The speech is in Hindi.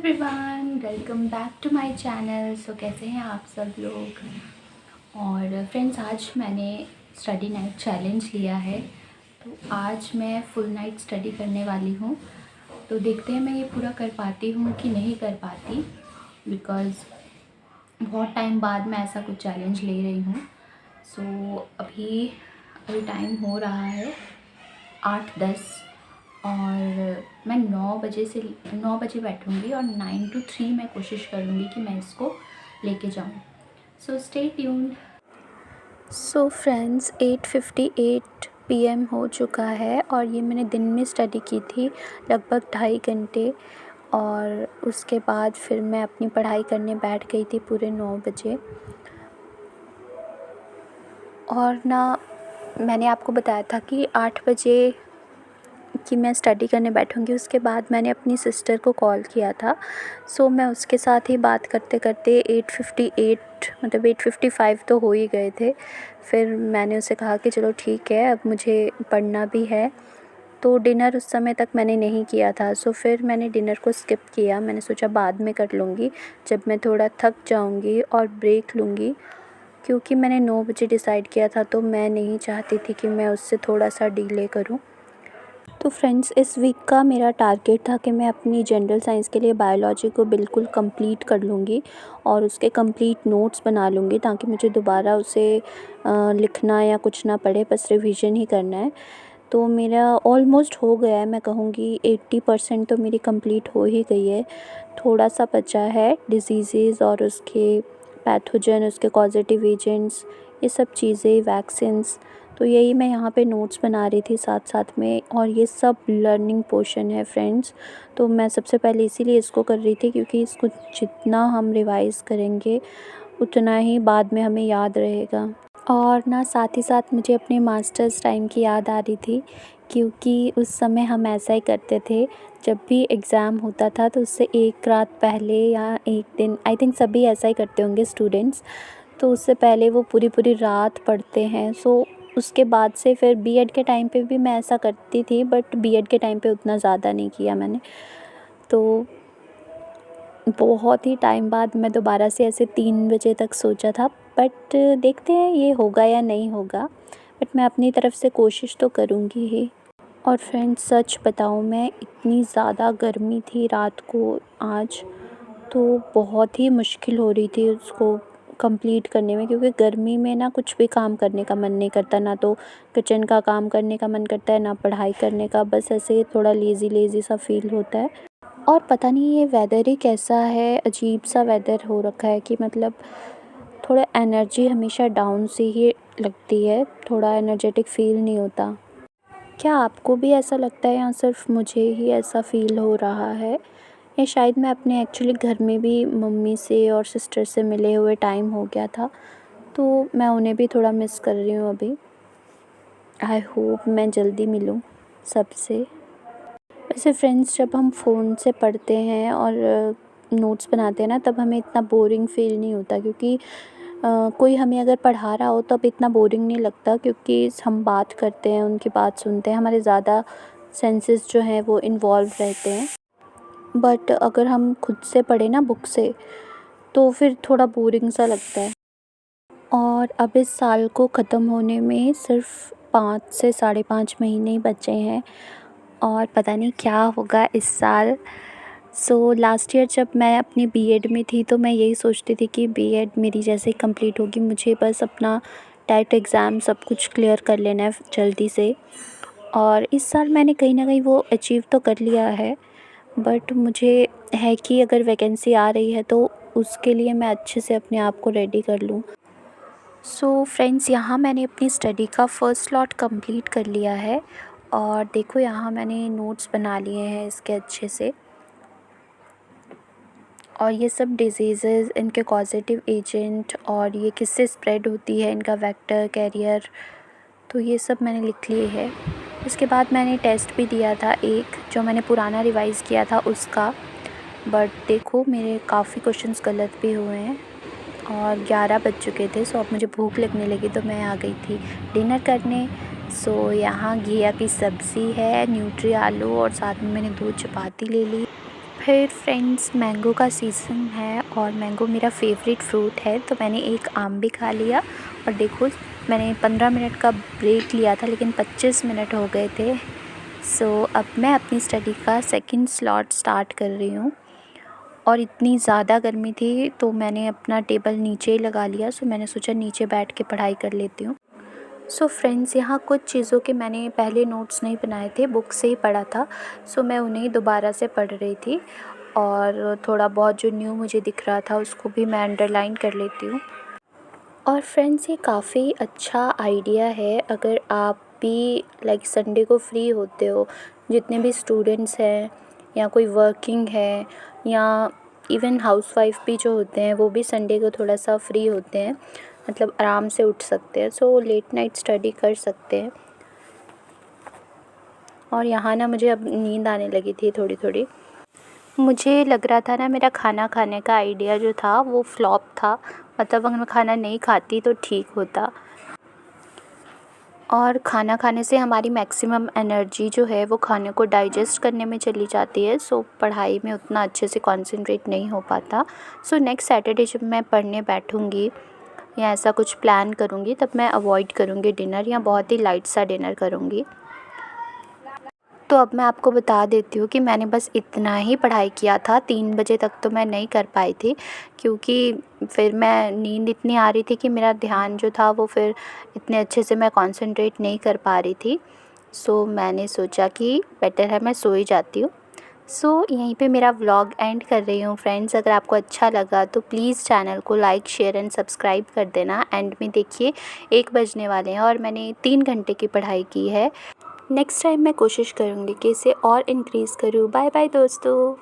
Everyone, welcome back to my channel. So कैसे हैं आप सब लोग। और फ्रेंड्स, आज मैंने स्टडी नाइट चैलेंज लिया है। तो आज मैं फुल नाइट स्टडी करने वाली हूँ। तो देखते हैं मैं ये पूरा कर पाती हूँ कि नहीं कर पाती, बिकॉज़ बहुत टाइम बाद मैं ऐसा कुछ चैलेंज ले रही हूँ। सो अभी टाइम हो रहा है 8:10 और मैं 9 बजे बैठूँगी और 9 to 3 मैं कोशिश करूँगी कि मैं इसको लेके जाऊँ। So stay tuned. So friends, 8:58 PM हो चुका है और ये मैंने दिन में स्टडी की थी लगभग 2.5 घंटे। और उसके बाद फिर मैं अपनी पढ़ाई करने बैठ गई थी पूरे 9 बजे। और ना, मैंने आपको बताया था कि 8 बजे कि मैं स्टडी करने बैठूँगी। उसके बाद मैंने अपनी सिस्टर को कॉल किया था। सो मैं उसके साथ ही बात करते करते 8:58 मतलब 8:55 तो हो ही गए थे। फिर मैंने उसे कहा कि चलो ठीक है, अब मुझे पढ़ना भी है। तो डिनर उस समय तक मैंने नहीं किया था। सो फिर मैंने डिनर को स्किप किया। मैंने सोचा बाद में कर लूँगी जब मैं थोड़ा थक जाऊँगी और ब्रेक लूँगी, क्योंकि मैंने 9 बजे डिसाइड किया था तो मैं नहीं चाहती थी कि मैं उससे थोड़ा सा डिले करूँ। तो फ्रेंड्स, इस वीक का मेरा टारगेट था कि मैं अपनी जनरल साइंस के लिए बायोलॉजी को बिल्कुल कंप्लीट कर लूँगी और उसके कंप्लीट नोट्स बना लूँगी, ताकि मुझे दोबारा उसे लिखना या कुछ ना पड़े, बस रिवीजन ही करना है। तो मेरा ऑलमोस्ट हो गया है, मैं कहूँगी 80% तो मेरी कंप्लीट हो ही गई है। थोड़ा सा बचा है डिजीज़ेज़ और उसके पैथोजन, उसके कॉजेटिव एजेंट्स, ये सब चीज़ें, वैक्सीन्स। तो यही मैं यहाँ पे नोट्स बना रही थी साथ साथ में, और ये सब लर्निंग पोर्शन है फ्रेंड्स। तो मैं सबसे पहले इसीलिए इसको कर रही थी, क्योंकि इसको जितना हम रिवाइज़ करेंगे उतना ही बाद में हमें याद रहेगा। और ना, साथ ही साथ मुझे अपने मास्टर्स टाइम की याद आ रही थी, क्योंकि उस समय हम ऐसा ही करते थे। जब भी एग्ज़ाम होता था तो उससे एक रात पहले या एक दिन, आई थिंक सभी ऐसा ही करते होंगे स्टूडेंट्स, तो उससे पहले वो पूरी पूरी रात पढ़ते हैं। सो उसके बाद से फिर बीएड के टाइम पे भी मैं ऐसा करती थी, बट बीएड के टाइम पे उतना ज़्यादा नहीं किया मैंने। तो बहुत ही टाइम बाद मैं दोबारा से ऐसे 3 बजे तक सोचा था, बट देखते हैं ये होगा या नहीं होगा। बट मैं अपनी तरफ से कोशिश तो करूँगी ही। और फ्रेंड्स, सच बताऊँ, मैं इतनी ज़्यादा गर्मी थी रात को आज, तो बहुत ही मुश्किल हो रही थी उसको कंप्लीट करने में, क्योंकि गर्मी में ना कुछ भी काम करने का मन नहीं करता, ना तो किचन का काम करने का मन करता है, ना पढ़ाई करने का। बस ऐसे थोड़ा लेज़ी लेज़ी सा फील होता है। और पता नहीं ये वेदर ही कैसा है, अजीब सा वेदर हो रखा है कि मतलब थोड़ा एनर्जी हमेशा डाउन सी ही लगती है, थोड़ा एनर्जेटिक फ़ील नहीं होता। क्या आपको भी ऐसा लगता है या सिर्फ मुझे ही ऐसा फ़ील हो रहा है? या शायद मैं अपने एक्चुअली घर में भी मम्मी से और सिस्टर से मिले हुए टाइम हो गया था, तो मैं उन्हें भी थोड़ा मिस कर रही हूँ अभी। आई होप मैं जल्दी मिलूँ सबसे। वैसे फ्रेंड्स, जब हम फ़ोन से पढ़ते हैं और नोट्स बनाते हैं ना, तब हमें इतना बोरिंग फ़ील नहीं होता, क्योंकि कोई हमें अगर पढ़ा रहा हो तब इतना बोरिंग नहीं लगता, क्योंकि हम बात करते हैं, उनकी बात सुनते हैं, हमारे ज़्यादा सेंसेस जो हैं वो इन्वॉल्व रहते हैं। बट अगर हम खुद से पढ़ें ना बुक से, तो फिर थोड़ा बोरिंग सा लगता है। और अब इस साल को ख़त्म होने में सिर्फ 5 से 5.5 महीने ही बचे हैं, और पता नहीं क्या होगा इस साल। सो लास्ट ईयर जब मैं अपनी बीएड में थी, तो मैं यही सोचती थी कि बीएड मेरी जैसे ही कंप्लीट होगी, मुझे बस अपना टेट एग्ज़ाम सब कुछ क्लियर कर लेना है जल्दी से। और इस साल मैंने कहीं ना कहीं वो अचीव तो कर लिया है, बट मुझे है कि अगर वैकेंसी आ रही है तो उसके लिए मैं अच्छे से अपने आप को रेडी कर लूँ। सो फ्रेंड्स, यहाँ मैंने अपनी स्टडी का फ़र्स्ट स्लॉट कंप्लीट कर लिया है, और देखो यहाँ मैंने नोट्स बना लिए हैं इसके अच्छे से। और ये सब डिजीज़ेज़, इनके कॉजेटिव एजेंट, और ये किससे स्प्रेड होती है, इनका वेक्टर, कैरियर, तो ये सब मैंने लिख लिए है। इसके बाद मैंने टेस्ट भी दिया था एक, जो मैंने पुराना रिवाइज़ किया था उसका, बट देखो मेरे काफ़ी क्वेश्चंस गलत भी हुए हैं। और 11 बज चुके थे, सो अब मुझे भूख लगने लगी, तो मैं आ गई थी डिनर करने। सो यहाँ घिया की सब्ज़ी है, न्यूट्री आलू, और साथ में मैंने 2 चपाती ले ली। फिर फ्रेंड्स मैंगो का सीज़न है और मैंगो मेरा फेवरेट फ्रूट है, तो मैंने एक आम भी खा लिया। और देखो मैंने 15 मिनट का ब्रेक लिया था लेकिन 25 मिनट हो गए थे। सो अब मैं अपनी स्टडी का सेकंड स्लॉट स्टार्ट कर रही हूँ। और इतनी ज़्यादा गर्मी थी तो मैंने अपना टेबल नीचे ही लगा लिया। सो मैंने सोचा नीचे बैठ के पढ़ाई कर लेती हूँ। सो फ्रेंड्स यहाँ कुछ चीज़ों के मैंने पहले नोट्स नहीं बनाए थे, बुक से ही पढ़ा था। सो मैं उन्हें दोबारा से पढ़ रही थी और थोड़ा बहुत जो न्यू मुझे दिख रहा था उसको भी मैं अंडरलाइन कर लेती हूँ। और फ्रेंड्स ये काफ़ी अच्छा आइडिया है अगर आप भी लाइक संडे को फ्री होते हो, जितने भी स्टूडेंट्स हैं या कोई वर्किंग है या इवन हाउसवाइफ भी जो होते हैं वो भी संडे को थोड़ा सा फ्री होते हैं, मतलब आराम से उठ सकते हैं। सो लेट नाइट स्टडी कर सकते हैं। और यहाँ ना मुझे अब नींद आने लगी थी थोड़ी थोड़ी। मुझे लग रहा था ना मेरा खाना खाने का आइडिया जो था वो फ्लॉप था, मतलब अगर मैं खाना नहीं खाती तो ठीक होता। और खाना खाने से हमारी मैक्सिमम एनर्जी जो है वो खाने को डाइजेस्ट करने में चली जाती है। सो पढ़ाई में उतना अच्छे से कंसंट्रेट नहीं हो पाता। सो नेक्स्ट सैटरडे जब मैं पढ़ने बैठूँगी या ऐसा कुछ प्लान करूँगी तब मैं अवॉइड करूँगी डिनर या बहुत ही लाइट सा डिनर करूँगी। तो अब मैं आपको बता देती हूँ कि मैंने बस इतना ही पढ़ाई किया था, 3 बजे तक तो मैं नहीं कर पाई थी क्योंकि फिर मैं नींद इतनी आ रही थी कि मेरा ध्यान जो था वो फिर इतने अच्छे से मैं कंसंट्रेट नहीं कर पा रही थी। सो मैंने सोचा कि बेटर है मैं सो ही जाती हूँ। सो यहीं पे मेरा व्लॉग एंड कर रही हूँ फ्रेंड्स। अगर आपको अच्छा लगा तो प्लीज़ चैनल को लाइक शेयर एंड सब्सक्राइब कर देना। एंड में देखिए 1 बजने वाले हैं और मैंने 3 घंटे की पढ़ाई की है। नेक्स्ट टाइम मैं कोशिश करूँगी कि इसे और इंक्रीज़ करूँ। बाय बाय दोस्तों।